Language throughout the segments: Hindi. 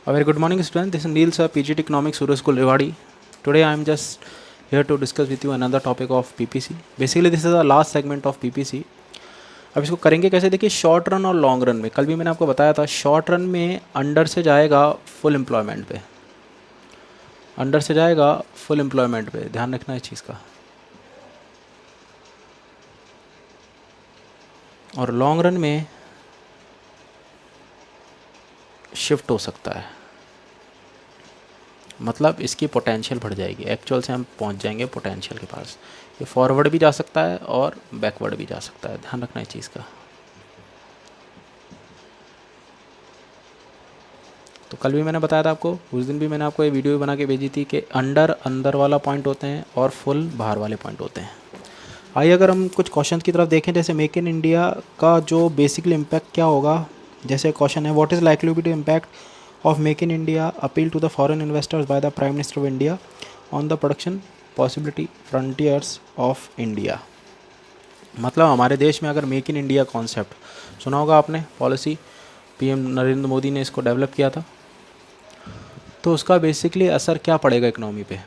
A very good morning, student. This is Neil sir, PGT Economics, Surya School, Rewari. Today I am just here to discuss with you another topic of PPC. Basically, this is the last segment of PPC. अब इसको करेंगे कैसे, देखिए शॉर्ट रन और लॉन्ग रन में। कल भी मैंने आपको बताया था, शॉर्ट रन में अंडर से जाएगा फुल एम्प्लॉयमेंट पे, अंडर से जाएगा फुल एम्प्लॉयमेंट पे, ध्यान रखना इस चीज़ का। और लॉन्ग रन में शिफ्ट हो सकता है, मतलब इसकी पोटेंशियल बढ़ जाएगी, एक्चुअल से हम पहुंच जाएंगे पोटेंशियल के पास। ये फॉरवर्ड भी जा सकता है और बैकवर्ड भी जा सकता है, ध्यान रखना इस चीज़ का। तो कल भी मैंने बताया था आपको, उस दिन भी मैंने आपको ये वीडियो बना के भेजी थी कि अंदर वाला पॉइंट होते हैं और फुल बाहर वाले पॉइंट होते हैं। आइए अगर हम कुछ क्वेश्चन की तरफ देखें, जैसे मेक इन इंडिया का जो बेसिकली इम्पैक्ट क्या होगा। जैसे क्वेश्चन है, what is likely to impact of Make in India appeal to the foreign investors by the Prime Minister of India on the production possibility frontiers of India। मतलब हमारे देश में अगर मेक इन इंडिया कॉन्सेप्ट सुना होगा आपने, पॉलिसी पीएम नरेंद्र मोदी ने इसको डेवलप किया था, तो उसका बेसिकली असर क्या पड़ेगा इकोनॉमी पे।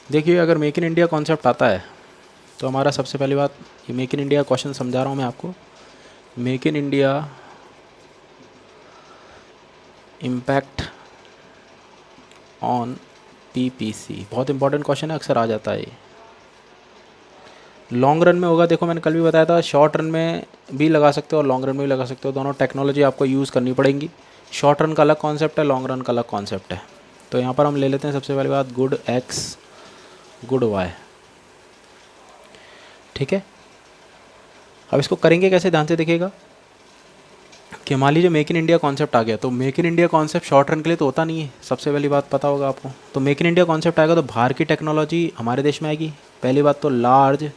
देखिए अगर मेक इन इंडिया कॉन्सेप्ट आता है तो हमारा सबसे पहली बात, ये मेक इन इंडिया क्वेश्चन समझा रहा हूँ मैं आपको। Make in India impact on PPC, बहुत इंपॉर्टेंट क्वेश्चन है, अक्सर आ जाता है ये। लॉन्ग रन में होगा, देखो मैंने कल भी बताया था, शॉर्ट रन में भी लगा सकते हो और लॉन्ग रन में भी लगा सकते हो, दोनों टेक्नोलॉजी आपको यूज़ करनी पड़ेंगी। शॉर्ट रन का अलग कॉन्सेप्ट है, लॉन्ग रन का अलग कॉन्सेप्ट है। तो यहाँ पर हम ले लेते हैं सबसे पहली बात, गुड एक्स गुड वाई, ठीक है। अब इसको करेंगे कैसे, ध्यान से देखिएगा कि मान लीजिए मेक इन इंडिया कॉन्सेप्ट आ गया, तो make in India concept short run के लिए तो होता नहीं है, सबसे पहली बात पता होगा आपको। तो मेक इन इंडिया कॉन्सेप्ट आएगा तो बाहर की टेक्नोलॉजी हमारे देश में आएगी। पहली बात तो large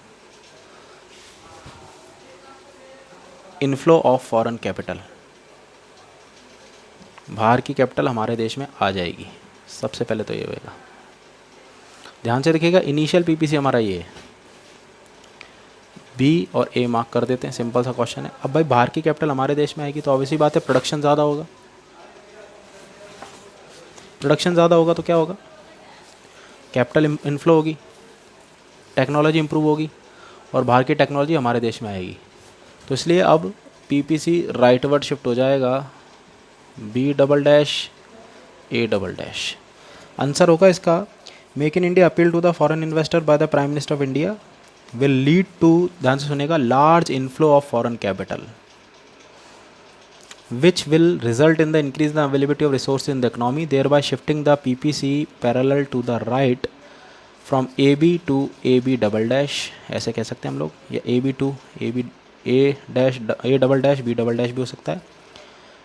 inflow of foreign capital, बाहर की कैपिटल हमारे देश में आ जाएगी, सबसे पहले तो ये होगा। ध्यान से देखिएगा, इनिशियल पीपीसी हमारा ये है, बी और ए मार्क कर देते हैं, सिंपल सा क्वेश्चन है। अब भाई बाहर की कैपिटल हमारे देश में आएगी तो ऑब्वियसली बात है प्रोडक्शन ज़्यादा होगा, प्रोडक्शन ज़्यादा होगा तो क्या होगा, कैपिटल इनफ्लो होगी, टेक्नोलॉजी इंप्रूव होगी और बाहर की टेक्नोलॉजी हमारे देश में आएगी। तो इसलिए अब पीपीसी राइट वर्ड शिफ्ट हो जाएगा, B double dash A double dash. Answer होगा इसका, make in India appeal to the foreign investor by the prime minister of India will lead to, ध्यान से सुनेगा, large inflow of foreign capital which will result in the increase in the availability of resources in the economy, thereby shifting the PPC parallel to the right from AB to AB double dash, ऐसे कह सकते हैं हम लोग, या AB to AB A dash A double dash B double dash भी हो सकता है,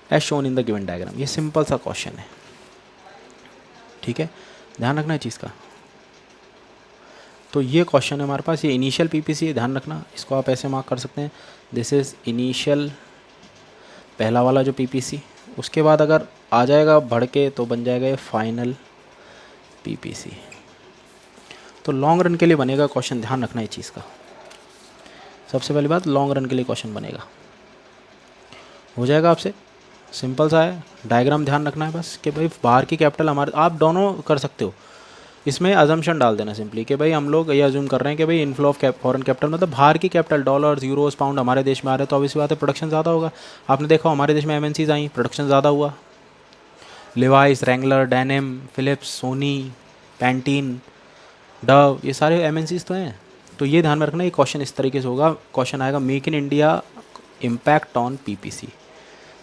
as shown in the given diagram। ये सिंपल सा क्वेश्चन है, ठीक है, ध्यान रखना है चीज़ का। तो ये क्वेश्चन है हमारे पास, ये इनिशियल पीपीसी है, ध्यान रखना, इसको आप ऐसे मार्क कर सकते हैं, दिस इज़ इनिशियल पहला वाला जो पीपीसी। उसके बाद अगर आ जाएगा बढ़ के तो बन जाएगा ये फाइनल पीपीसी। तो लॉन्ग रन के लिए बनेगा क्वेश्चन, ध्यान रखना इस चीज़ का। सबसे पहली बात, लॉन्ग रन के लिए क्वेश्चन बनेगा, हो जाएगा आपसे, सिंपल सा है, डायग्राम ध्यान रखना है बस कि भाई बाहर की कैपिटल हमारे, आप दोनों कर सकते हो, इसमें अजम्पशन डाल देना सिंपली कि भाई हम लोग ये अज्यूम कर रहे हैं कि भाई इनफ्लो ऑफ फॉरेन कैपिटल, मतलब बाहर की कैपिटल, डॉलर्स यूरोस पाउंड हमारे देश में आ रहे हैं, तो ऑब्वियसली बात है प्रोडक्शन ज़्यादा होगा। आपने देखा हमारे देश में एमएनसीज आई, प्रोडक्शन ज़्यादा हुआ, Levi's, Wrangler, denim, Philips, Sony, Pantene, Dove, ये सारे एमएनसीज तो हैं। तो ये ध्यान में रखना, ये क्वेश्चन इस तरीके से होगा, क्वेश्चन आएगा make in India impact on PPC,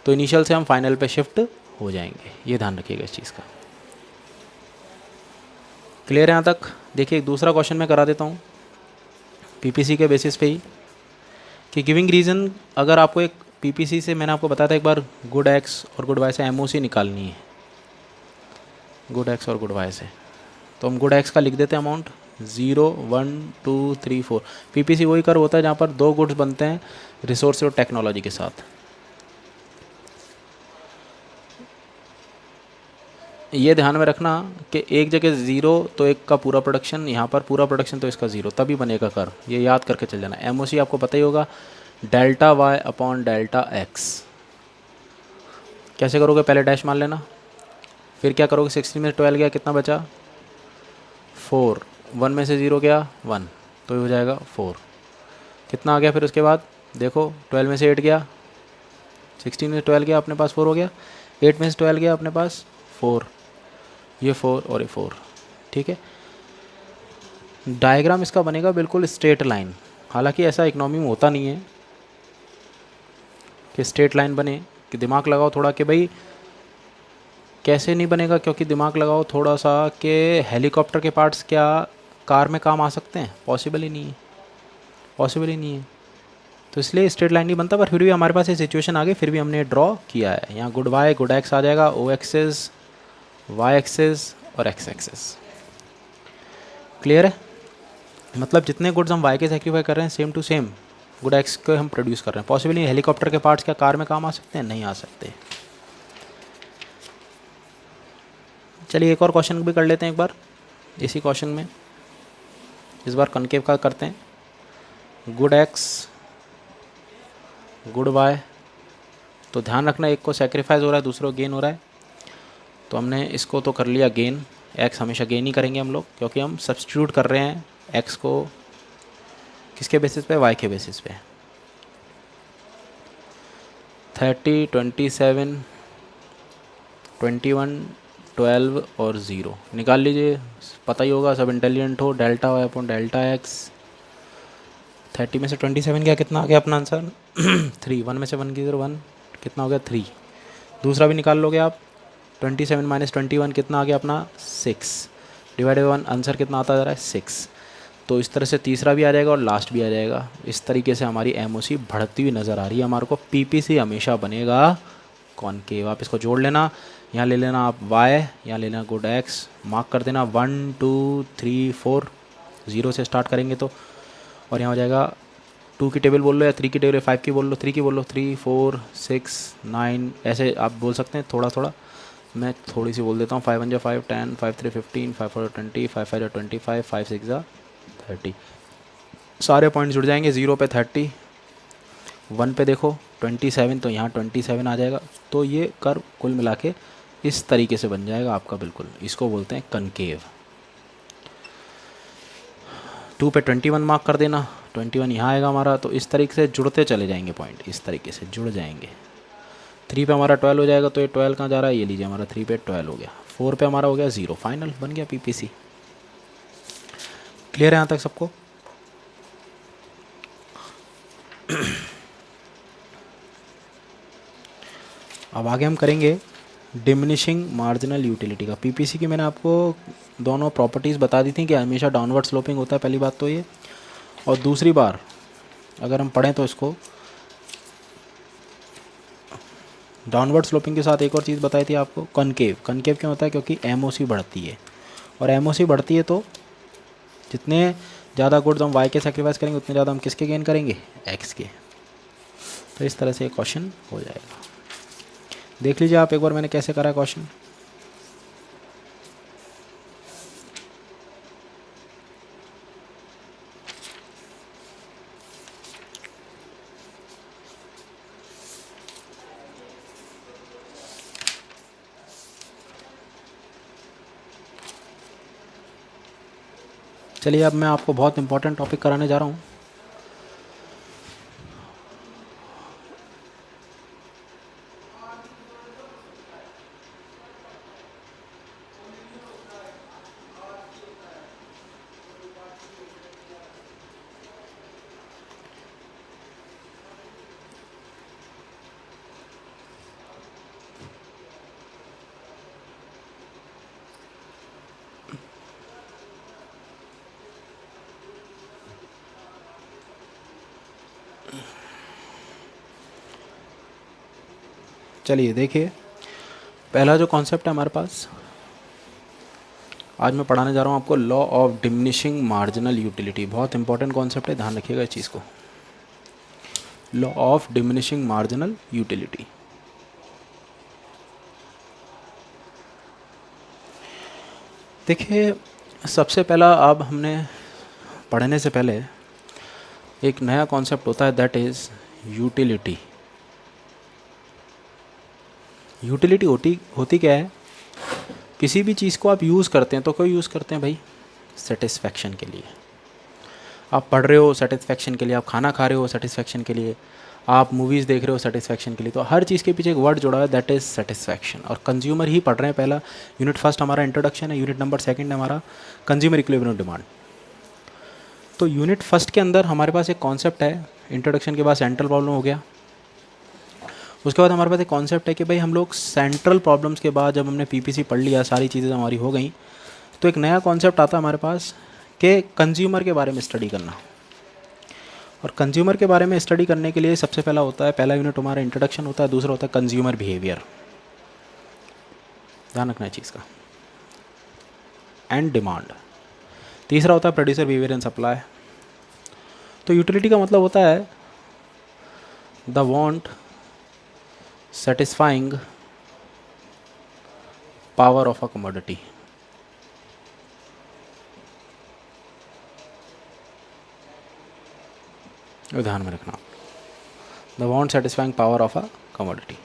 तो इनिशियल से हम फाइनल पे शिफ्ट हो जाएंगे, ये ध्यान रखिएगा इस चीज़ का। क्लियर है यहाँ तक। देखिए एक दूसरा क्वेश्चन मैं करा देता हूँ पीपीसी के बेसिस पे ही, कि गिविंग रीज़न, अगर आपको एक पीपीसी से, मैंने आपको बताया था एक बार, गुड एक्स और गुड वाई से एमओसी निकालनी है, गुड एक्स और गुड वाई से, तो हम गुड एक्स का लिख देते हैं अमाउंट 0 1 2 3 4। पीपीसी वही कर्व होता है जहाँ पर दो गुड्स बनते हैं रिसोर्स और टेक्नोलॉजी के साथ। ये ध्यान में रखना कि एक जगह ज़ीरो तो एक का पूरा प्रोडक्शन, यहाँ पर पूरा प्रोडक्शन तो इसका ज़ीरो, तभी बनेगा कर्व, ये याद करके चल जाना। एमओसी आपको पता ही होगा, delta Y upon delta X, कैसे करोगे, पहले डैश मान लेना, फिर क्या करोगे, 16 में 12 गया, कितना बचा 4, 1 में से 0 गया 1, तो ये हो जाएगा 4। कितना आ गया फिर उसके बाद, देखो 12 में से 8 गया, 16 में से 12 गया, अपने पास 4 हो गया, 8 में से 12 गया, अपने पास 4, ये 4 और ये 4। ठीक है, डायग्राम इसका बनेगा बिल्कुल स्ट्रेट लाइन। हालांकि ऐसा इकोनॉमी में होता नहीं है कि स्ट्रेट लाइन बने, कि दिमाग लगाओ थोड़ा कि भाई कैसे नहीं बनेगा, क्योंकि दिमाग लगाओ थोड़ा सा कि हेलीकॉप्टर के पार्ट्स क्या कार में काम आ सकते हैं, पॉसिबल ही नहीं है, पॉसिबल ही नहीं है। तो इसलिए स्ट्रेट लाइन नहीं बनता, पर फिर भी हमारे पास ये सिचुएशन आ गई, फिर भी हमने ड्रॉ किया है। यहाँ गुड वाई गुड एक्स आ जाएगा, ओ एक्सेस वाई एक्सेस और एक्स एक्सेस। क्लियर है, मतलब जितने गुड्स हम वाई के सेक्रीफाई कर रहे हैं same to same good X को हम प्रोड्यूस कर रहे हैं। पॉसिबल नहीं, हेलीकॉप्टर के पार्ट्स क्या कार में काम आ सकते हैं, नहीं आ सकते। चलिए एक और क्वेश्चन भी कर लेते हैं एक बार इसी क्वेश्चन में, इस बार कनकेव का करते हैं। गुड एक्स गुड वाई, तो ध्यान रखना एक को सेक्रीफाइस हो रहा है, दूसरे को गेन हो रहा है। तो हमने इसको तो कर लिया गेन, एक्स हमेशा गेन ही करेंगे हम लोग, क्योंकि हम सब्स्टिट्यूट कर रहे हैं एक्स को किसके बेसिस पे, वाई के बेसिस पे। 30, 27, 21, 12 और 0 निकाल लीजिए, पता ही होगा, सब इंटेलिजेंट हो। Delta Y upon delta X, 30 में से 27 गया, कितना आ गया अपना आंसर 3, 1 में से 1 की 1, कितना हो गया 3। दूसरा भी निकाल लोगे आप, 27 माइनस 21 कितना आ गया अपना 6, डिवाइडेड 1, आंसर कितना आता जा रहा है 6। तो इस तरह से तीसरा भी आ जाएगा और लास्ट भी आ जाएगा। इस तरीके से हमारी एमओसी बढ़ती हुई नज़र आ रही है। हमारे को पीपीसी हमेशा बनेगा कॉनकेव। आप इसको जोड़ लेना, यहाँ ले लेना आप y, यहाँ ले लेना गुड x, मार्क कर देना 1 2 3 4, 0 से स्टार्ट करेंगे तो, और यहाँ हो जाएगा 2 की टेबल बोल लो या 3 की टेबल, 5 की बोल लो, 3 की बोल लो, 3 4 6 9, ऐसे आप बोल सकते हैं थोड़ा थोड़ा। मैं थोड़ी सी बोल देता हूँ, 5 1 जा 5 10, 5 3 15, 5 4 20, 5 5 जा 25, 5 6 जा 30। सारे पॉइंट जुड़ जाएंगे, 0 पे 30, 1 पे देखो 27, तो यहाँ 27 आ जाएगा। तो ये कर्व कुल मिला के इस तरीके से बन जाएगा आपका, बिल्कुल इसको बोलते हैं कनकेव। 2 पे 21 मार्क कर देना, 21 यहाँ आएगा हमारा। तो इस तरीके से जुड़ते चले जाएंगे पॉइंट, इस तरीके से जुड़ जाएंगे। 3 पे हमारा 12 हो जाएगा, तो ये 12 कहाँ जा रहा है, ये लीजिए हमारा 3 पे 12 हो गया। 4 पे हमारा हो गया 0, फाइनल बन गया पीपीसी। क्लियर है यहाँ तक सबको? अब आगे हम करेंगे डिमिनिशिंग मार्जिनल यूटिलिटी का। पीपीसी की मैंने आपको दोनों प्रॉपर्टीज़ बता दी थी कि हमेशा डाउनवर्ड स्लोपिंग होता है, पहली बात तो ये। और दूसरी बार अगर हम पढ़ें तो इसको डाउनवर्ड स्लोपिंग के साथ एक और चीज़ बताई थी आपको, कनकेव। कनकेव क्यों होता है, क्योंकि एमओसी बढ़ती है, और एमओसी बढ़ती है तो जितने ज़्यादा गुड्स हम वाई के सेक्रीफाइस करेंगे उतने ज़्यादा हम किसके गेन करेंगे, एक्स के। तो इस तरह से एक क्वेश्चन हो जाएगा। देख लीजिए आप एक बार मैंने कैसे करा क्वेश्चन। चलिए अब मैं आपको बहुत इंपॉर्टेंट टॉपिक कराने जा रहा हूँ। चलिए देखिए, पहला जो कॉन्सेप्ट है हमारे पास, आज मैं पढ़ाने जा रहा हूँ आपको law of diminishing marginal utility. बहुत इंपॉर्टेंट कॉन्सेप्ट है, ध्यान रखिएगा इस चीज़ को। Law of diminishing marginal utility. देखिए सबसे पहला, अब हमने पढ़ने से पहले एक नया कॉन्सेप्ट होता है, दैट इज़ यूटिलिटी। यूटिलिटी होती क्या है, किसी भी चीज़ को आप यूज़ करते हैं तो क्यों यूज़ करते हैं भाई, सेटिस्फैक्शन के लिए। आप पढ़ रहे हो सेटिस्फैक्शन के लिए, आप खाना खा रहे हो सेटिस्फैक्शन के लिए, आप मूवीज़ देख रहे हो सेटिस्फैक्शन के लिए। तो हर चीज़ के पीछे एक वर्ड जुड़ा है, दैट इज़ सेटिस्फैक्शन। और कंज्यूमर ही पढ़ रहे हैं। पहला यूनिट फर्स्ट हमारा इंट्रोडक्शन है, यूनिट नंबर सेकंड है हमारा कंज्यूमर इक्विलिब्रियम डिमांड। तो यूनिट फर्स्ट के अंदर हमारे पास एक कॉन्सेप्ट है, इंट्रोडक्शन के बाद सेंट्रल प्रॉब्लम हो गया। उसके बाद हमारे पास एक कॉन्सेप्ट है कि भाई हम लोग सेंट्रल प्रॉब्लम्स के बाद जब हमने पीपीसी पढ़ लिया, सारी चीज़ें हमारी हो गई, तो एक नया कॉन्सेप्ट आता है हमारे पास कि कंज्यूमर के बारे में स्टडी करना। और कंज्यूमर के बारे में स्टडी करने के लिए सबसे पहला होता है, पहला यूनिट हमारा इंट्रोडक्शन होता है, दूसरा होता है कंज्यूमर बिहेवियर, ध्यान रखना है चीज़ का, एंड डिमांड। तीसरा होता है प्रोड्यूसर बिहेवियर एंड सप्लाई। तो यूटिलिटी का मतलब होता है the want satisfying power of a commodity। ध्यान में रखना, the want satisfying power of a commodity.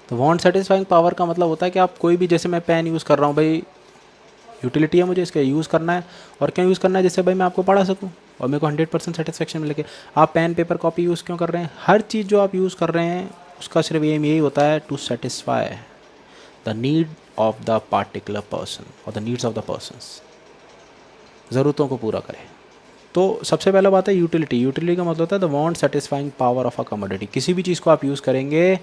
तो वांट सेटिस्फाइंग पावर का मतलब होता है कि आप कोई भी, जैसे मैं पेन यूज़ कर रहा हूँ भाई, यूटिलिटी है, मुझे इसका यूज़ करना है। और क्यों यूज़ करना है, जिससे भाई मैं आपको पढ़ा सकूँ और मेरे को 100% सेटिस्फेक्शन मिले। आप पेन पेपर कॉपी यूज़ क्यों कर रहे हैं, हर चीज़ जो आप यूज़ कर रहे हैं उसका सिर्फ एम यही होता है, to satisfy the need of the particular person और the needs of the persons, ज़रूरतों को पूरा करें। तो सबसे पहला बात है यूटिलिटी। यूटिलिटी का मतलब होता है the want satisfying power of a commodity. किसी भी चीज़ को आप यूज़ करेंगे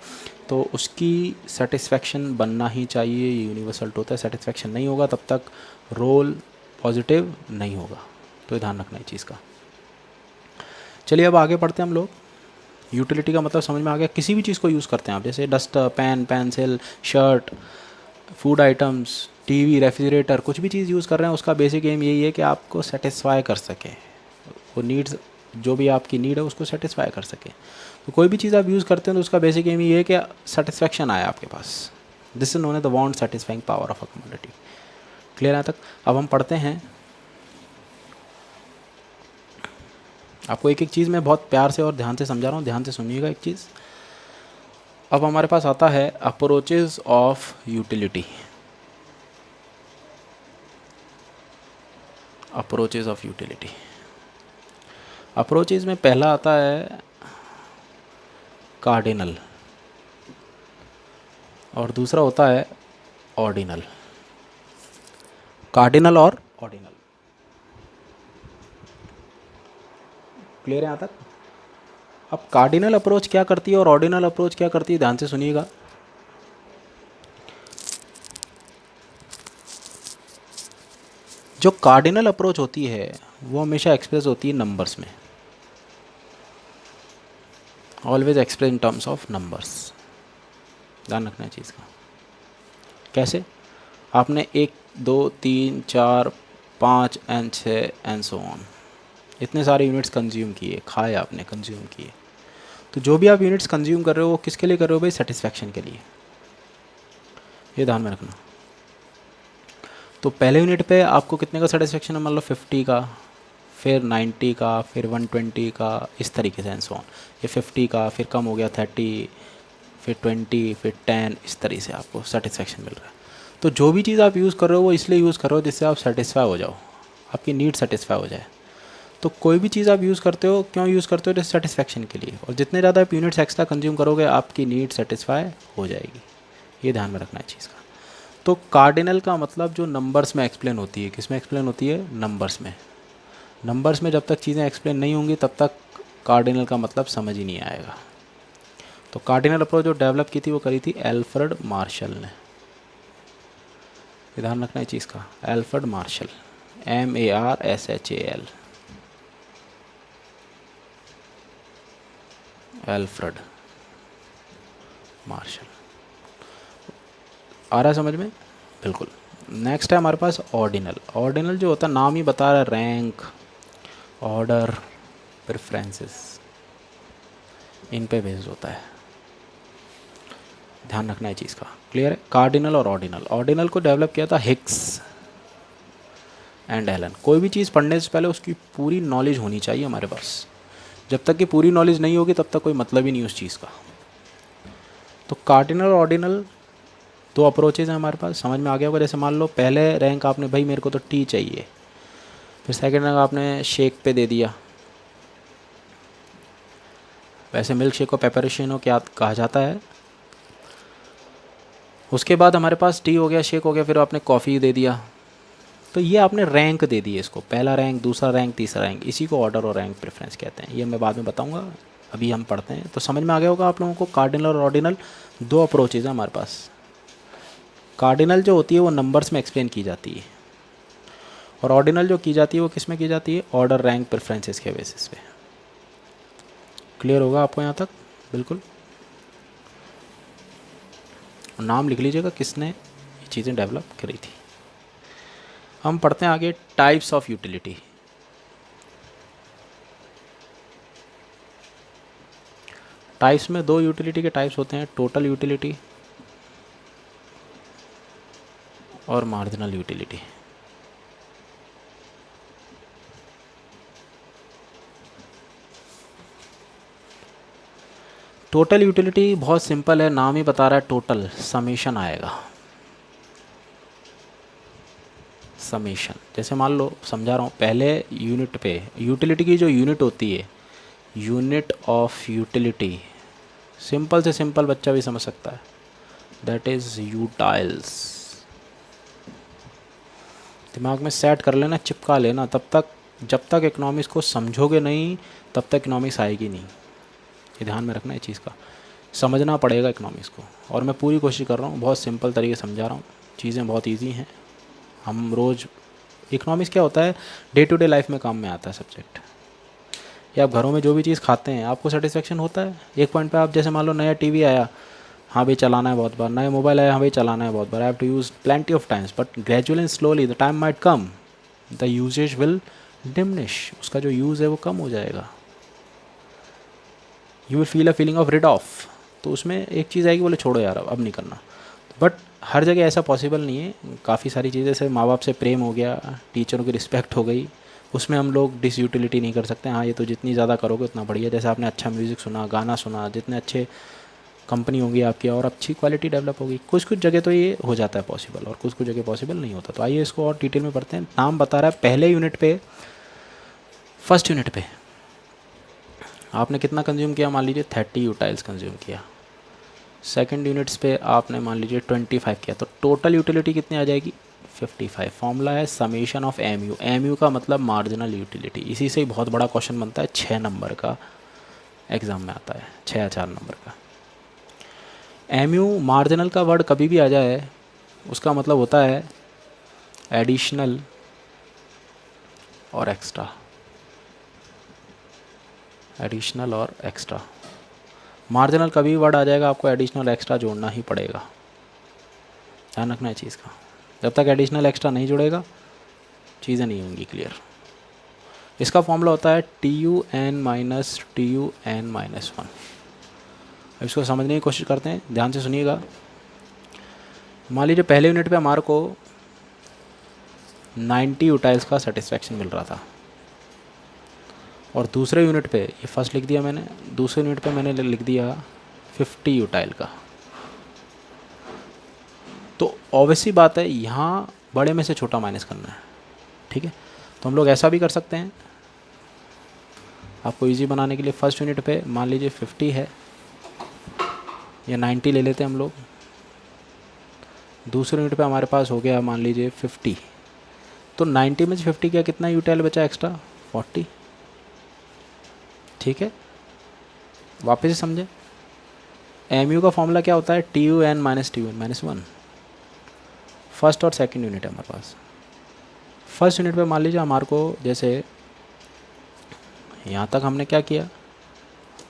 तो उसकी सेटिस्फेक्शन बनना ही चाहिए, ये यूनिवर्सल ट्रूथ है। सेटिस्फेक्शन नहीं होगा तब तक रोल पॉजिटिव नहीं होगा, तो ध्यान रखना है चीज़ का। चलिए अब आगे पढ़ते हैं हम लोग। यूटिलिटी का मतलब समझ में आ गया, किसी भी चीज़ को यूज़ करते हैं आप, जैसे duster, pen, pencil, shirt, food items, TV, refrigerator, कुछ भी चीज़ यूज़ कर रहे हैं उसका बेसिक एम यही है कि आपको सेटिस्फाई कर सके, वो नीड्स, जो भी आपकी नीड है उसको सेटिस्फाई कर सके। तो कोई भी चीज़ आप यूज़ करते हैं तो उसका बेसिक एम ये है कि सेटिस्फेक्शन आए आपके पास। This is known as the want satisfying power of a commodity. Clear है तक? अब हम पढ़ते हैं, आपको एक एक चीज़ मैं बहुत प्यार से और ध्यान से समझा रहा हूँ, ध्यान से सुनिएगा एक चीज़। अब हमारे पास आता है approaches of utility. Approaches of utility, approaches में पहला आता है कार्डिनल और दूसरा होता है ऑर्डिनल। कार्डिनल और ऑर्डिनल, क्लियर है यहाँ तक? अब कार्डिनल अप्रोच क्या करती है और ऑर्डिनल अप्रोच क्या करती है, ध्यान से सुनिएगा। जो कार्डिनल अप्रोच होती है वो हमेशा एक्सप्रेस होती है नंबर्स में, always express in terms of numbers. ध्यान रखना है चीज़ का। कैसे? आपने 1, 2, 3, 4, 5 एंड 6 एंड सो ऑन, इतने सारे यूनिट्स कंज्यूम किए, खाए आपने, कंज्यूम किए। तो जो भी आप यूनिट्स कंज्यूम कर रहे हो वो किसके लिए कर रहे हो भाई? सेटिस्फैक्शन के लिए, ये ध्यान में रखना। तो पहले यूनिट पे आपको कितने का सेटिस्फैक्शन है, मतलब 50 का, फिर 90 का, फिर 120 का, इस तरीके से एंड सो ऑन। ये 50 का, फिर कम हो गया 30, फिर 20, फिर 10, इस तरीके से आपको सेटिस्फैक्शन मिल रहा है। तो जो भी चीज़ आप यूज़ कर रहे हो वो इसलिए यूज़ कर रहे हो जिससे आप सेटिस्फाई हो जाओ, आपकी नीड सेटिस्फाई हो जाए। तो कोई भी चीज़ आप यूज़ करते हो, क्यों यूज़ करते हो? सेटिस्फैक्शन के लिए। और जितने ज़्यादा आप यूनिट्स एक्स्ट्रा कंज्यूम करोगे आपकी नीड सेटिस्फाई हो जाएगी, ये ध्यान में रखना है चीज़ का। तो कार्डिनल का मतलब जो नंबर्स में एक्सप्लेन होती है, किस में एक्सप्लेन होती है? नंबर्स में। नंबर्स में जब तक चीज़ें एक्सप्लेन नहीं होंगी तब तक कार्डिनल का मतलब समझ ही नहीं आएगा। तो कार्डिनल अप्रोच जो डेवलप की थी वो करी थी एल्फ्रेड मार्शल ने, ध्यान रखना है चीज़ का। Alfred Marshall, MARSHAL, Alfred Marshall. आ रहा है समझ में? बिल्कुल। नेक्स्ट है हमारे पास ऑर्डिनल। ऑर्डिनल जो होता है, नाम ही बता रहा है, रैंक, ऑर्डर, प्रेफरेंसेस, इन पे बेस्ड होता है। ध्यान रखना है चीज़ का। क्लियर है? कार्डिनल और ऑर्डिनल। ऑर्डिनल को डेवलप किया था हिक्स एंड एलन। कोई भी चीज़ पढ़ने से पहले उसकी पूरी नॉलेज होनी चाहिए हमारे पास। जब तक कि पूरी नॉलेज नहीं होगी तब तक कोई मतलब ही नहीं उस चीज़ का। तो कार्डिनल और ऑर्डिनल दो अप्रोचेज हैं हमारे पास, समझ में आ गया होगा। जैसे मान लो पहले रैंक आपने भाई मेरे को तो टी चाहिए, फिर सेकंड रैंक आपने शेक पे दे दिया। वैसे मिल्क शेक को पेपरिशिनो क्या कहा जाता है। उसके बाद हमारे पास टी हो गया, शेक हो गया, फिर आपने कॉफ़ी दे दिया। तो ये आपने रैंक दे दी है इसको, पहला रैंक, दूसरा रैंक, तीसरा रैंक, इसी को ऑर्डर और रैंक प्रेफरेंस कहते हैं। ये मैं बाद में बताऊंगा, अभी हम पढ़ते हैं। तो समझ में आ गया होगा आप लोगों को, कार्डिनल और ऑर्डिनल दो अप्रोचेज हैं हमारे पास। कार्डिनल जो होती है वो नंबर्स में एक्सप्लेन की जाती है, और ऑर्डिनल जो की जाती है वो किस में की जाती है, ऑर्डर रैंक प्रेफरेंसेस के बेसिस पे। क्लियर होगा आपको यहाँ तक? बिल्कुल। नाम लिख लीजिएगा किसने ये चीज़ें डेवलप करी थी। हम पढ़ते हैं आगे टाइप्स ऑफ यूटिलिटी। टाइप्स में दो यूटिलिटी के टाइप्स होते हैं, टोटल यूटिलिटी और मार्जिनल यूटिलिटी। टोटल यूटिलिटी बहुत सिंपल है, नाम ही बता रहा है टोटल, समेशन आएगा, समेशन। जैसे मान लो समझा रहा हूँ, पहले यूनिट पे यूटिलिटी की जो यूनिट होती है, यूनिट ऑफ यूटिलिटी, सिंपल से सिंपल बच्चा भी समझ सकता है, दैट इज़ यूटाइल्स। दिमाग में सेट कर लेना, चिपका लेना, तब तक जब तक इकोनॉमिक्स को समझोगे नहीं तब तक इकोनॉमिक्स आएगी नहीं। ये ध्यान में रखना है, इस चीज़ का समझना पड़ेगा इकोनॉमिक्स को। और मैं पूरी कोशिश कर रहा हूँ, बहुत सिंपल तरीके से समझा रहा हूँ, चीज़ें बहुत ईजी हैं। हम रोज़ इकोनॉमिक्स क्या होता है, डे टू डे लाइफ में काम में आता है सब्जेक्ट। या आप घरों में जो भी चीज़ खाते हैं आपको सेटिस्फेक्शन होता है एक पॉइंट पे। आप जैसे मान लो नया टीवी आया, हाँ भाई चलाना है बहुत बार, नया मोबाइल आया, हाँ भाई चलाना है बहुत बार, I have to use plenty of times, but gradually and slowly the time might come, the usages will diminish, उसका जो यूज़ है वो कम हो जाएगा। You will feel a feeling of rid of, तो उसमें एक चीज़ आएगी, बोले छोड़ो यार अब नहीं करना। बट हर जगह ऐसा पॉसिबल नहीं है। काफ़ी सारी चीज़ें से माँ बाप से प्रेम हो गया, टीचरों की रिस्पेक्ट हो गई, उसमें हम लोग डिसयूटिलिटी नहीं कर सकते। हाँ ये तो जितनी ज़्यादा करोगे उतना बढ़िया। जैसे आपने अच्छा म्यूज़िक सुना, गाना सुना, जितने अच्छे कंपनी होगी आपकी और अच्छी क्वालिटी डेवलप होगी। कुछ कुछ जगह तो ये हो जाता है पॉसिबल और कुछ कुछ जगह पॉसिबल नहीं होता। तो आइए इसको और डिटेल में पढ़ते हैं। नाम बता रहा है पहले यूनिट पे, फर्स्ट यूनिट पे आपने कितना कंज्यूम किया, मान लीजिए 30 यूटाइल्स कंज्यूम किया। सेकंड यूनिट्स पे आपने मान लीजिए 25 किया, तो टोटल यूटिलिटी कितनी आ जाएगी, 55। फॉर्मूला है summation of M U. M U का मतलब मार्जिनल यूटिलिटी। इसी से ही बहुत बड़ा क्वेश्चन बनता है, 6 नंबर का एग्ज़ाम में आता है, 6 या 4 नंबर का। एम यू मार्जिनल का वर्ड कभी भी आ जाए उसका मतलब होता है एडिशनल और एक्स्ट्रा, एडिशनल और एक्स्ट्रा। मार्जिनल कभी वर्ड आ जाएगा आपको एडिशनल एक्स्ट्रा जोड़ना ही पड़ेगा, ध्यान रखना है चीज़ का। जब तक एडिशनल एक्स्ट्रा नहीं जुड़ेगा चीज़ें नहीं होंगी क्लियर। इसका फॉर्मूला होता है TUN-1। अब इसको समझने की कोशिश करते हैं, ध्यान से सुनिएगा। मान लीजिए पहले यूनिट पे हमारे को 90 यूटाइल्स का सेटिस्फेक्शन मिल रहा था, और दूसरे यूनिट पे, ये फर्स्ट लिख दिया मैंने, दूसरे यूनिट पे मैंने लिख दिया 50 यूटाइल का। तो ऑब्वियसली बात है यहाँ बड़े में से छोटा माइनस करना है, ठीक है। तो हम लोग ऐसा भी कर सकते हैं आपको इजी बनाने के लिए। फर्स्ट यूनिट पे मान लीजिए 50 है या 90 ले लेते हैं हम लोग। दूसरे यूनिट पे हमारे पास हो गया मान लीजिए 50, तो 90 में से 50 क्या, कितना यूटाइल बचा एक्स्ट्रा, 40, ठीक है। वापस से समझे, एम यू का फॉर्मूला क्या होता है, TUN-1। फर्स्ट और सेकंड यूनिट है हमारे पास। फर्स्ट यूनिट पे मान लीजिए हमारे को, जैसे यहाँ तक हमने क्या किया,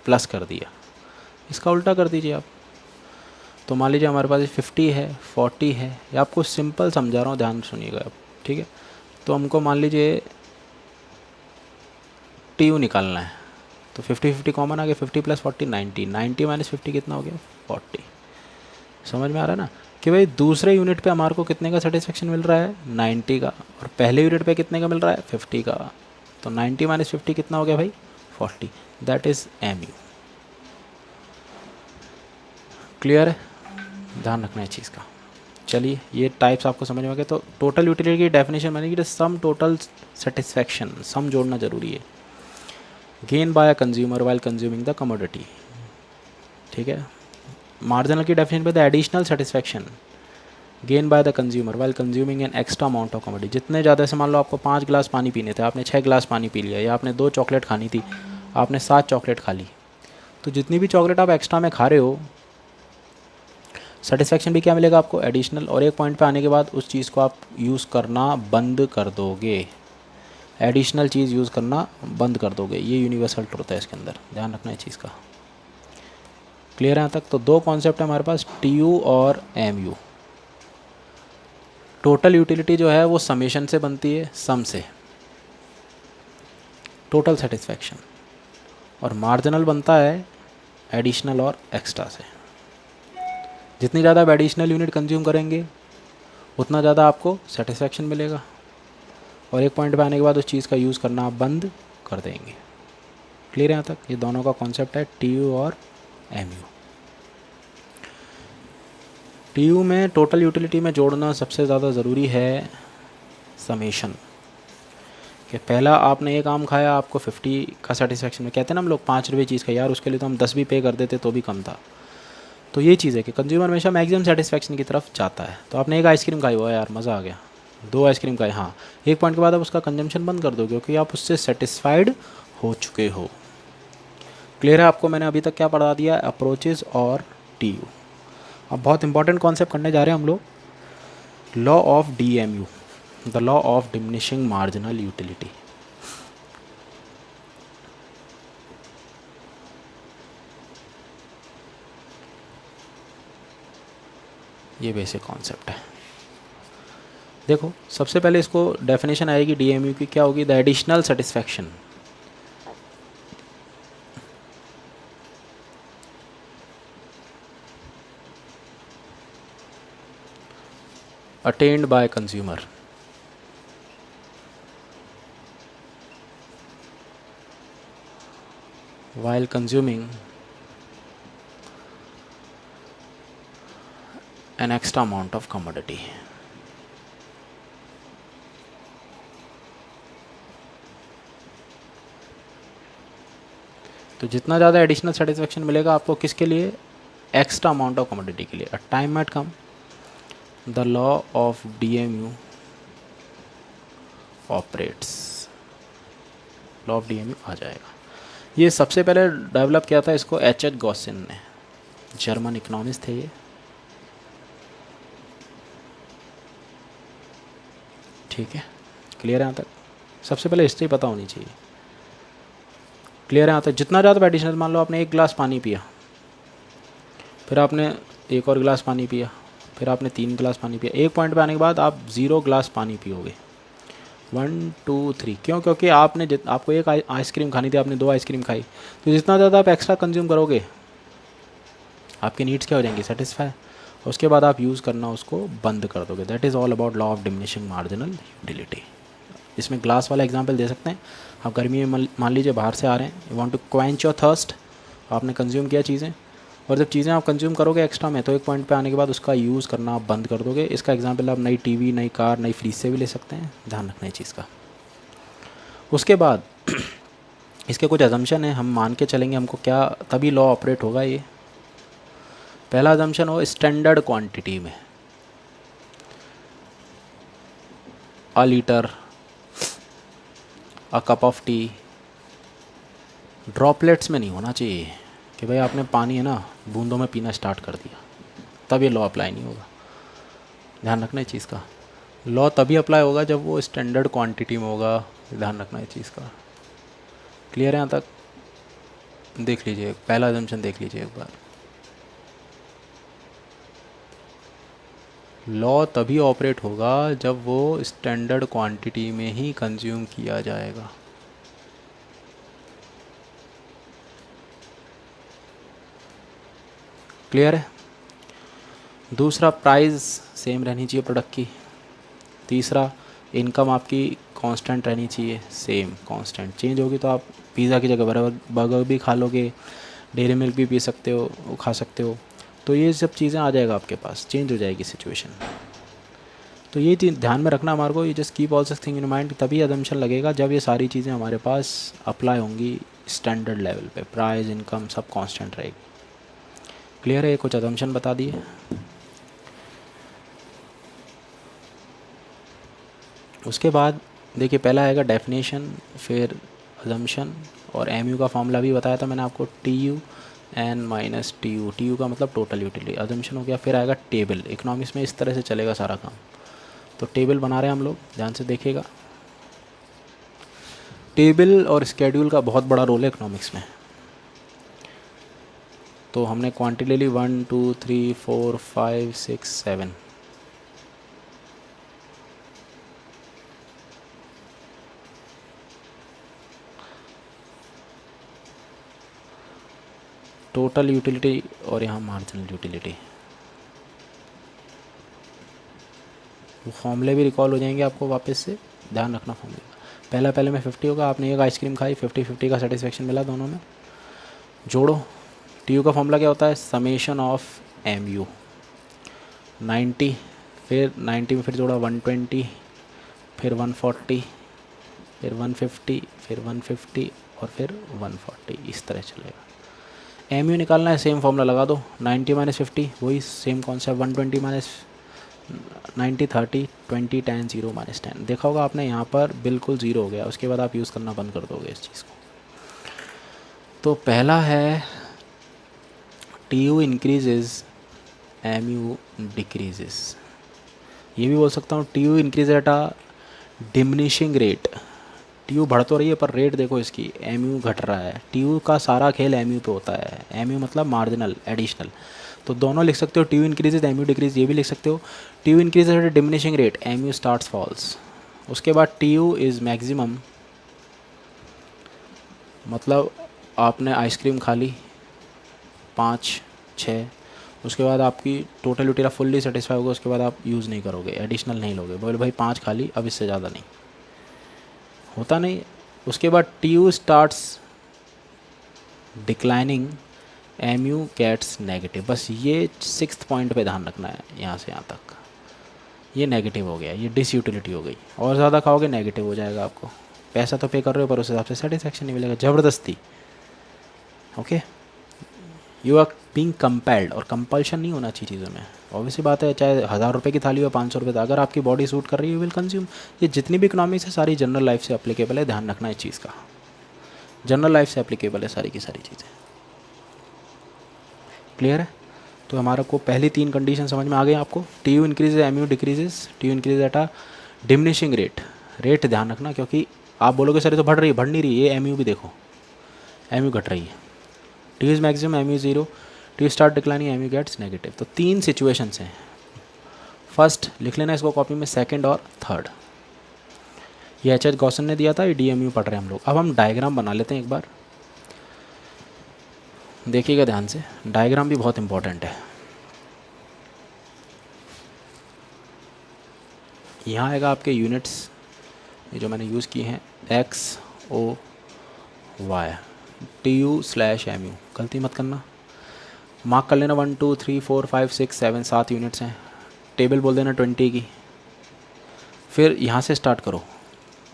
प्लस कर दिया, इसका उल्टा कर दीजिए आप। तो मान लीजिए हमारे पास 50 है, 40 है, या आपको सिंपल समझा रहा हूँ, ध्यान सुनिएगा आप, ठीक है। तो हमको मान लीजिए TU निकालना है, तो 50-50 कॉमन आ गया, 50 + 40 90, 90 - 50 कितना हो गया, 40। समझ में आ रहा है ना कि भाई दूसरे यूनिट पे हमारे को कितने का सेटिस्फेक्शन मिल रहा है, 90 का, और पहले यूनिट पे कितने का मिल रहा है, 50 का। तो 90 - 50 कितना हो गया भाई, 40। That is M U. Clear है, ध्यान रखना है चीज़ का। चलिए ये टाइप्स आपको समझ में आ गए। तो टोटल यूटिलिटी की डेफिनेशन बनेगी तो सम टोटल सेटिस्फैक्शन, सम जोड़ना जरूरी है। Gain by a consumer while consuming the commodity, ठीक है। मार्जिनल की डेफिनेशन पे the additional satisfaction gain by the consumer while consuming an extra amount of commodity. जितने ज़्यादा से, मान लो आपको 5 गिलास पानी पीने थे, आपने 6 गिलास पानी पी लिया, या आपने 2 चॉकलेट खानी थी, आपने 7 चॉकलेट खा ली, तो जितनी भी चॉकलेट आप एक्स्ट्रा में खा रहे हो, सेटिस्फैक्शन भी क्या मिलेगा आपको, एडिशनल। और एक पॉइंट पे आने के बाद उस चीज़ को आप यूज़ करना बंद कर दोगे, एडिशनल चीज़ यूज़ करना बंद कर दोगे। ये यूनिवर्सल ट्रुथ है इसके अंदर, ध्यान रखना है चीज़ का। क्लियर है यहाँ तक? तो 2 कॉन्सेप्ट है हमारे पास, TU और MU। टोटल यूटिलिटी जो है वो समेशन से बनती है, सम से, टोटल सेटिस्फैक्शन, और मार्जिनल बनता है एडिशनल और एक्स्ट्रा से। जितनी ज़्यादा आप एडिशनल यूनिट कंज्यूम करेंगे उतना ज़्यादा आपको सेटिस्फैक्शन मिलेगा, और एक पॉइंट पे आने के बाद उस चीज़ का यूज़ करना आप बंद कर देंगे। क्लियर है यहाँ तक? ये दोनों का कॉन्सेप्ट है, TU और MU। TU में टोटल यूटिलिटी में जोड़ना सबसे ज़्यादा ज़रूरी है समेशन, कि पहला आपने एक आम खाया, आपको 50 का सेटिस्फैक्शन में, कहते हैं ना हम लोग 5 रुपये चीज़ का, यार उसके लिए तो हम 10 भी पे कर देते तो भी कम था। तो ये चीज़ है कि कंज्यूमर हमेशा मैक्सिमम सेटिस्फैक्शन की तरफ जाता है। तो आपने एक आइसक्रीम खाई, हुआ यार मज़ा आ गया, 2 आइसक्रीम खाई, हाँ, एक पॉइंट के बाद आप उसका कंजम्पशन बंद कर दो क्योंकि आप उससे सेटिस्फाइड हो चुके हो। क्लियर है आपको? मैंने अभी तक क्या पढ़ा दिया, अप्रोचेज और TU। अब बहुत इंपॉर्टेंट कॉन्सेप्ट करने जा रहे हैं हम लोग, law of DMU, the law of diminishing marginal utility. ये बेसिक कॉन्सेप्ट है। देखो सबसे पहले इसको डेफिनेशन आएगी DMU की, क्या होगी, the additional satisfaction attained by consumer while consuming an extra amount of commodity। तो जितना ज़्यादा एडिशनल सेटिस्फैक्शन मिलेगा आपको किसके लिए, एक्स्ट्रा अमाउंट ऑफ कमोडिटी के लिए। A time might come the law of DMU operates, law of DMU आ जाएगा। ये सबसे पहले डेवलप किया था इसको H.H. गॉसिन ने, जर्मन इकोनॉमिस्ट थे ये। ठीक है, क्लियर है यहाँ तक? सबसे पहले हिस्ट्री पता होनी चाहिए। क्लियर है यहाँ तक? जितना ज़्यादा एडिशनल, मान लो आपने 1 गिलास पानी पिया, फिर आपने एक और गिलास पानी पिया, फिर आपने 3 गिलास पानी पिया, एक पॉइंट पे आने के बाद आप 0 गिलास पानी पियोगे, 1 2 3। क्यों? क्योंकि आपको एक आइसक्रीम खानी थी, आपने 2 आइसक्रीम खाई। तो जितना ज़्यादा आप एक्स्ट्रा कंज्यूम करोगे आपकी नीड्स क्या हो जाएंगी, सेटिस्फाई। उसके बाद आप यूज़ करना उसको बंद कर दोगे। That is all about law of diminishing marginal utility. इसमें ग्लास वाला एग्जांपल दे सकते हैं। आप गर्मी में मान लीजिए बाहर से आ रहे हैं, you want to quench your thirst, आपने कंज्यूम किया चीज़ें, और जब चीज़ें आप कंज्यूम करोगे एक्स्ट्रा में तो एक पॉइंट पे आने के बाद उसका यूज़ करना आप बंद कर दोगे। इसका एग्जांपल आप नई टीवी, नई कार, नई फ्रिज से भी ले सकते हैं, ध्यान रखना है चीज़ का। उसके बाद इसके कुछ अजम्पशन है, हम मान के चलेंगे हमको क्या, तभी लॉ ऑपरेट होगा ये। पहला अजम्पशन हो स्टैंडर्ड क्वांटिटी में, अ litre, a cup of T, droplets में नहीं होना चाहिए कि भाई आपने पानी है ना बूंदों में पीना स्टार्ट कर दिया, तब ये लॉ अप्लाई नहीं होगा। ध्यान रखना है चीज़ का। लॉ तभी अप्लाई होगा जब वो स्टैंडर्ड क्वांटिटी में होगा, ध्यान रखना है चीज़ का। क्लियर है यहाँ तक? देख लीजिए पहला अजम्पशन, देख लीजिए एक बार। लॉ तभी ऑपरेट होगा जब वो स्टैंडर्ड क्वांटिटी में ही कंज्यूम किया जाएगा। क्लियर है? दूसरा, प्राइस सेम रहनी चाहिए प्रोडक्ट की। तीसरा, इनकम आपकी कांस्टेंट रहनी चाहिए, सेम कांस्टेंट। चेंज होगी तो आप पिज़्ज़ा की जगह बर्गर भी खा लोगे, डेयरी मिल्क भी पी सकते हो, खा सकते हो। तो ये सब चीज़ें आ जाएगा आपके पास, चेंज हो जाएगी सिचुएशन। तो ये चीज़ ध्यान में रखना हमारे को, ये just keep all such thing in mind, तभी अजम्पशन लगेगा जब ये सारी चीज़ें हमारे पास अप्लाई होंगी स्टैंडर्ड लेवल पे, प्राइस इनकम सब कांस्टेंट रहेगी। क्लियर है? ये कुछ अजम्पशन बता दिए। उसके बाद देखिए पहला आएगा डेफिनेशन, फिर अजम्पशन, और एम का फॉर्मूला भी बताया था मैंने आपको, T U N minus T U, T U का मतलब टोटल यूटिलिटी, अजम्पशन हो गया। फिर आएगा टेबल, इकोनॉमिक्स में इस तरह से चलेगा सारा काम। तो टेबल बना रहे हैं हम लोग, ध्यान से देखिएगा। टेबल और स्केड्यूल का बहुत बड़ा रोल है इकोनॉमिक्स में। तो हमने क्वांटिटी ले ली 1 2 3 4 5 6 7, टोटल यूटिलिटी और यहाँ मार्जिनल यूटिलिटी। वो फॉर्मूले भी रिकॉल हो जाएंगे आपको वापस से, ध्यान रखना फॉर्मूले का। पहले में 50 होगा, आपने एक आइसक्रीम खाई, 50-50 का सेटिस्फेक्शन मिला दोनों में, जोड़ो। टी यू का फॉर्मूला क्या होता है? समेशन ऑफ एम यू 90, फिर 90 में फिर जोड़ा 120, फिर 140, फिर 150, फिर 150 और फिर 140, इस तरह चलेगा। एम यू निकालना है, सेम फॉर्मूला लगा दो, 90 माइनस 50 वही सेम कॉन्सेप्ट, 120 माइनस 90 30 20 10 0 माइनस 10। देखा होगा आपने यहाँ पर बिल्कुल ज़ीरो हो गया, उसके बाद आप यूज़ करना बंद कर दोगे इस चीज़ को। तो पहला है T U increases M U decreases. ये भी बोल सकता हूँ T U increase at a diminishing rate. T U बढ़ तो रही है पर रेट देखो इसकी, एम यू घट रहा है। टी यू का सारा खेल एम यू पे होता है, एम यू मतलब मार्जिनल एडिशनल। तो दोनों लिख सकते हो, T U increases M U decrease, ये भी लिख सकते हो। T U increase at a diminishing rate, M U starts falls. उसके बाद टी यू इज़ मैक्सिमम, मतलब आपने आइसक्रीम खा ली 5 6, उसके बाद आपकी टोटल यूटिलिटी फुल्ली सेटिस्फाई होगा, उसके बाद आप यूज़ नहीं करोगे, एडिशनल नहीं लोगे, बोले भाई 5 खा ली अब इससे ज़्यादा नहीं, होता नहीं। उसके बाद T U starts declining, M U gets negative. बस ये 6th पॉइंट पे ध्यान रखना है, यहाँ से यहाँ तक ये नेगेटिव हो गया, ये डिस यूटिलिटी हो गई। और ज़्यादा खाओगे नेगेटिव हो जाएगा, आपको पैसा तो पे कर रहे हो पर उस हिसाब से सेटिस्फेक्शन नहीं मिलेगा, ज़बरदस्ती। Okay, you are being compelled, और कंपल्शन नहीं होना चाहिए चीज़ों में। ऑब्वियसली बात है, चाहे 1000 रुपये की थाली हो 500 रुपये, अगर आपकी बॉडी सूट कर रही है यू विल कंज्यूम। ये जितनी भी इकोनॉमिक्स है सारी जनरल लाइफ से एप्लीकेबल है, ध्यान रखना इस चीज़ का, जनरल लाइफ से एप्लीकेबल है सारी की सारी चीज़ें। क्लियर है? तो हमारा को पहली 3 कंडीशन समझ में आ गई आपको। T U increase M U decreases, T U increase at a diminishing rate, rate ध्यान रखना, क्योंकि आप बोलोगे सर ये तो बढ़ रही है, बढ़ नहीं रही, ये एम यू भी देखो एम यू घट रही है। T U is maximum, M U zero, T U start declining, M U gets negative. तो 3 सिचुएशंस हैं। फर्स्ट लिख लेना इसको कॉपी में, सेकंड और थर्ड। ये एच एच गॉसन ने दिया था, ये डी एम यू पढ़ रहे हैं हम लोग। अब हम डायग्राम बना लेते हैं एक बार, देखिएगा ध्यान से, डायग्राम भी बहुत इंपॉर्टेंट है। यहाँ आएगा आपके यूनिट्स, ये जो मैंने यूज़ किए हैं, X O Y, T U slash M U, गलती मत करना, मार्क कर लेना 1 2 3 4 5 6 7 7 यूनिट्स हैं। टेबल बोल देना 20 की। फिर यहाँ से स्टार्ट करो,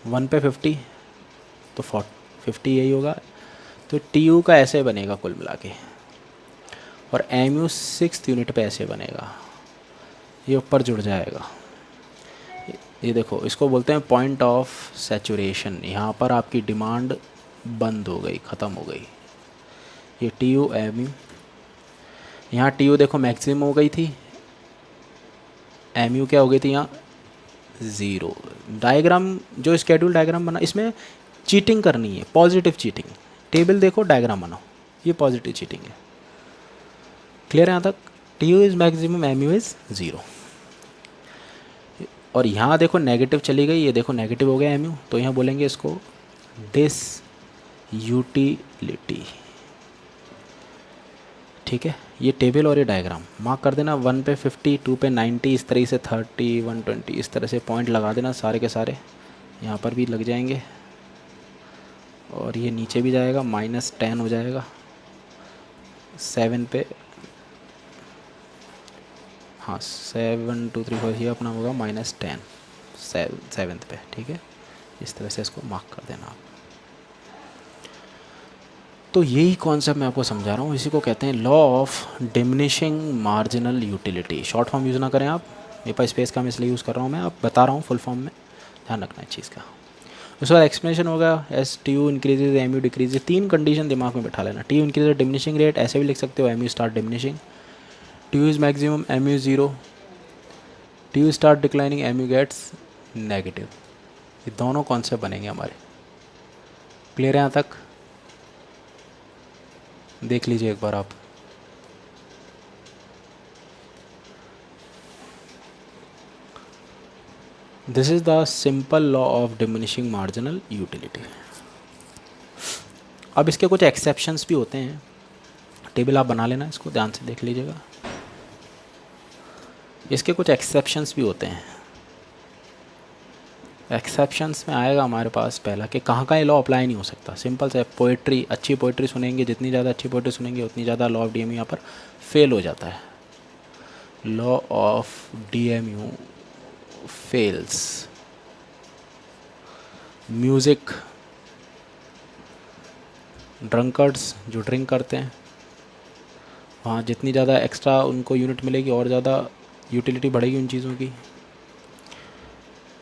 1 पे 50 तो 50 यही होगा। तो टी यू का ऐसे बनेगा कुल मिला के, और एम यू 6th यूनिट पे ऐसे बनेगा, ये ऊपर जुड़ जाएगा। ये देखो, इसको बोलते हैं पॉइंट ऑफ सैचुरेशन। यहाँ पर आपकी डिमांड बंद हो गई, ख़त्म हो गई। ये टी यू एम यू, यहाँ टी यू देखो मैक्सिमम हो गई थी, एम यू क्या हो गई थी यहाँ, ज़ीरो। डायग्राम जो स्केड्यूल डायग्राम बना, इसमें चीटिंग करनी है, पॉजिटिव चीटिंग। टेबल देखो, डायग्राम बनाओ, ये पॉजिटिव चीटिंग है। क्लियर है यहाँ तक? T U is maximum, M U is zero. और यहाँ देखो नेगेटिव चली गई, ये देखो नेगेटिव हो गया एम यू, तो यहाँ बोलेंगे इसको डिस यूटिलिटी। ठीक है, ये टेबल और ये डायग्राम मार्क कर देना, 1 पे 50, 2 पे 90, इस तरह से 30 120, इस तरह से पॉइंट लगा देना सारे के सारे, यहाँ पर भी लग जाएंगे, और ये नीचे भी जाएगा, -10 हो जाएगा 7 पे हाँ 7 2 3 4 ये अपना होगा -10 7th पे, ठीक है। इस तरह से इसको मार्क कर देना आप। तो यही कॉन्सेप्ट मैं आपको समझा रहा हूँ, इसी को कहते हैं law of diminishing marginal utility. Short form use ना करें आप, मेरे पास स्पेस का मैं इसलिए यूज़ कर रहा हूँ, मैं आप बता रहा हूँ फुल फॉर्म में, ध्यान रखना है चीज़ का। उसके बाद एक्सप्लेनेशन होगा as T U increases M U decreases. 3 condition दिमाग में बैठा लेना। T U increase diminishing rate, ऐसे भी लिख सकते हो M U start diminishing. T U is maximum, M U 0। T U start declining, M U gets negative. ये दोनों कॉन्सेप्ट बनेंगे हमारे। क्लियर है यहाँ तक? देख लीजिए एक बार आप। This is the simple law of diminishing marginal utility. अब इसके कुछ एक्सेप्शंस भी होते हैं, टेबल आप बना लेना, इसको ध्यान से देख लीजिएगा। इसके कुछ एक्सेप्शंस भी होते हैं। एक्सेप्शंस में आएगा हमारे पास पहला कि कहाँ का ये लॉ अप्लाई नहीं हो सकता। सिंपल से पोइट्री, अच्छी पोइट्री सुनेंगे, जितनी ज़्यादा अच्छी पोइट्री सुनेंगे उतनी ज़्यादा लॉ ऑफ डीएमयू यहाँ पर फेल हो जाता है। Law of DMU fails. Music, drunkards जो ड्रिंक करते हैं, वहाँ जितनी ज़्यादा एक्स्ट्रा उनको यूनिट मिलेगी और ज़्यादा यूटिलिटी बढ़ेगी उन चीज़ों की।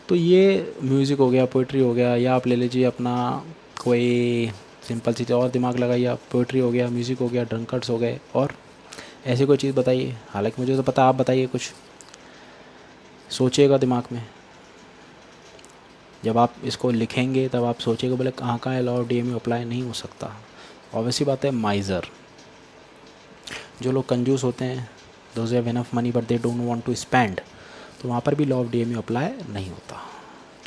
तो ये म्यूज़िक हो गया, पोइट्री हो गया, या आप ले लीजिए अपना कोई सिंपल चीज़ और दिमाग लगाइए आप। पोइट्री हो गया, म्यूज़िक हो गया, ड्रंकर्ड्स हो गए, और ऐसी कोई चीज़ बताइए। हालांकि मुझे तो पता, आप बताइए कुछ, सोचिएगा दिमाग में। जब आप इसको लिखेंगे तब आप सोचिएगा बोले कहाँ कहाँ लॉ ऑफ डीएमयू अप्लाई नहीं हो सकता। ऑब्वियसली बात है, माइज़र, जो लोग कंजूस होते हैं, those have enough money but they don't want to spend, तो वहाँ पर भी लॉ ऑफ डीएमयू अप्लाई नहीं होता।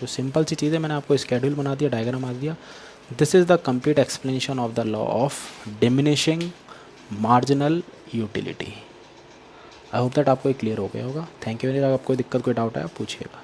तो सिंपल सी चीज़ें मैंने आपको स्केड्यूल बना दिया, डायग्राम आ दिया। This is the complete explanation of the law of diminishing marginal utility. I hope that आपको क्लियर हो गया होगा। Thank you. अगर आपको कोई दिक्कत, कोई डाउट है आप पूछिएगा।